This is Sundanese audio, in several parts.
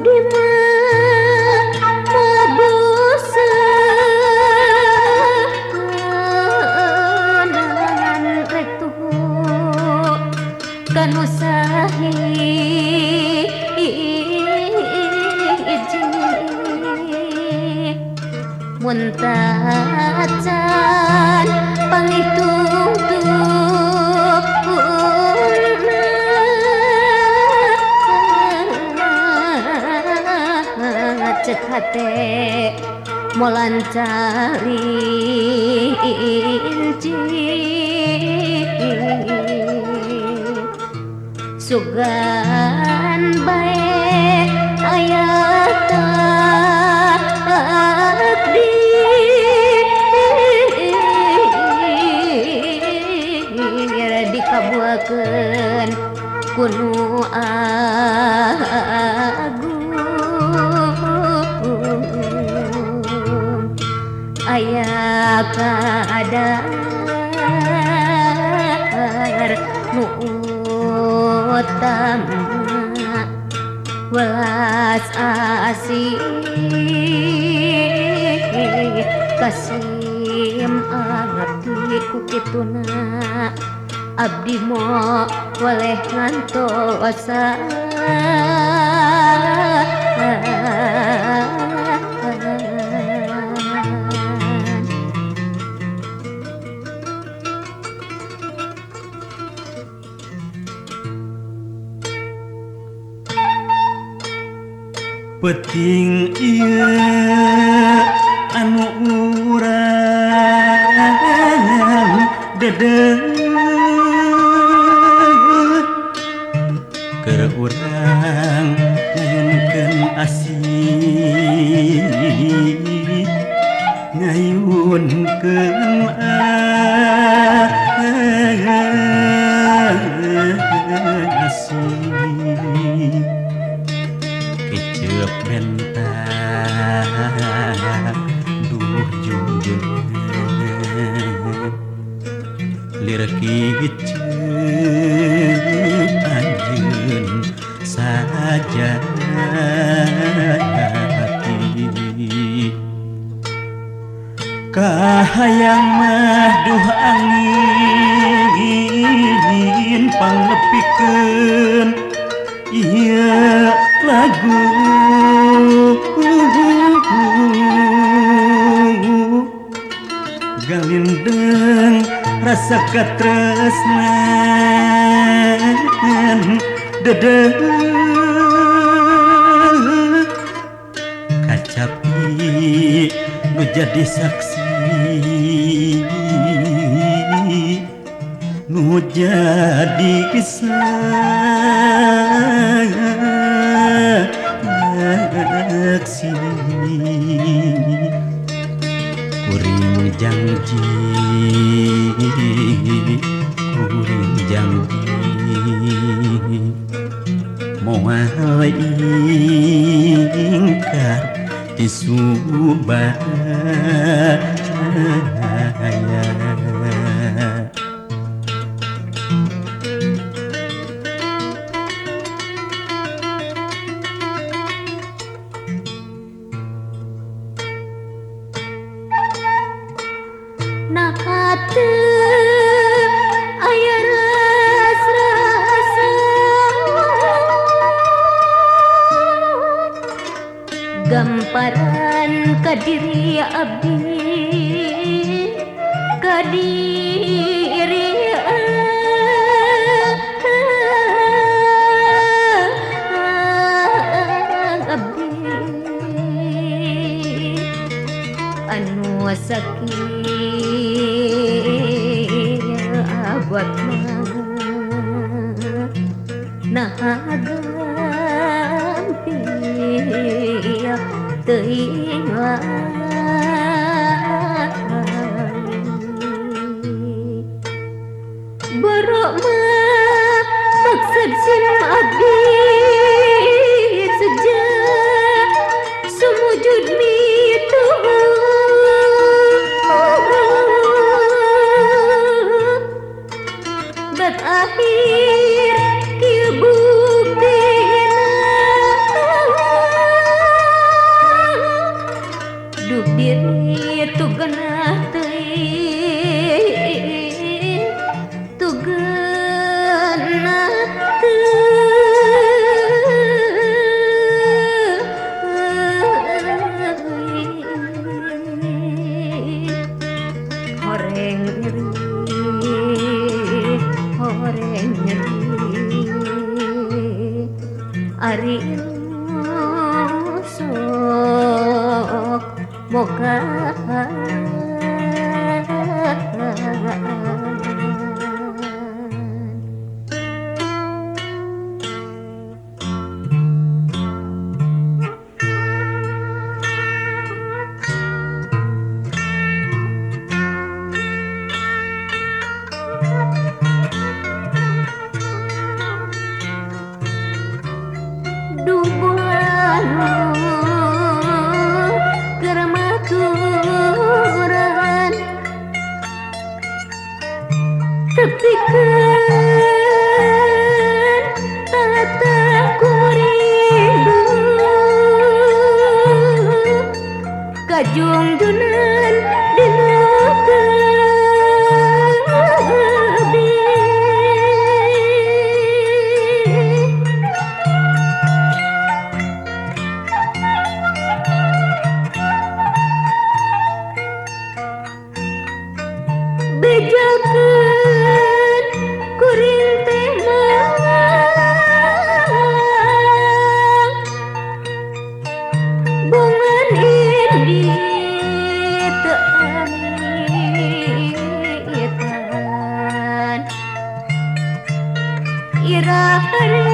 abdi mah boboseun rek tuh kanu sahiji mun tacan pangitungtungna cek hate molan calinci sugan bae aya takdir dikabuakeun kunu agung aya kadar nu utama welas asih kasim abdi ku kituna abdi mo waleh ngantosa Peting ieu anu urang dedeng keur urang ngayunkeun asih ngayunkeun asih kecep bentak duh junjun lir kicep anjeun saja hati kahayang mah duh angin panglepikeun ieu lagu galindeng rasa katresnan dedeg kacapi nu jadi saksi nu jadi saksi kuring janji moal ingkar disubaya aya rasa gamparan ka diri abdi ka diri abdi anu sakit abad nah gampi teuing borok mah maksud sim abdi sejak sumujud mitu bat akhir kieu buktina Ari sok boga dubuhan keramaturan tepikeun tataku rindu kajungjunan dina bejakeun kuring teh bungan indi teu anitan irahare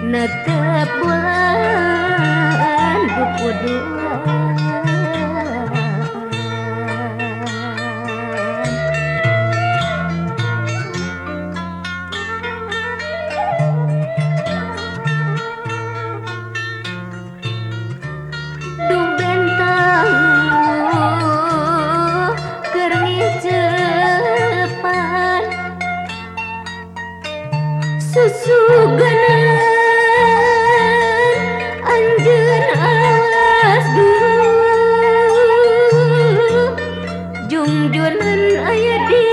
netep bulan bukuduan dung bentang keur ngecepan susuganan anjeun alas dulu jungjunan aya di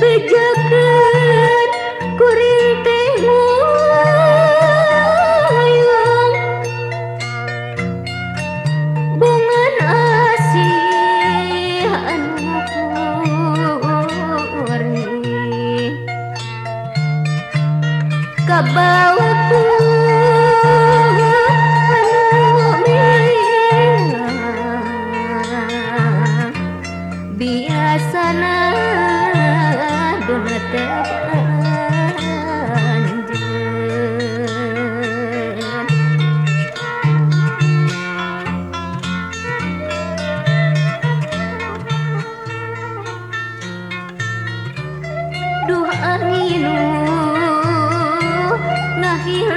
bejakeun kuring teh moyong bungan asih anu kuring kabawa ku anu miang biasana donatep anjeun duh anginu nahih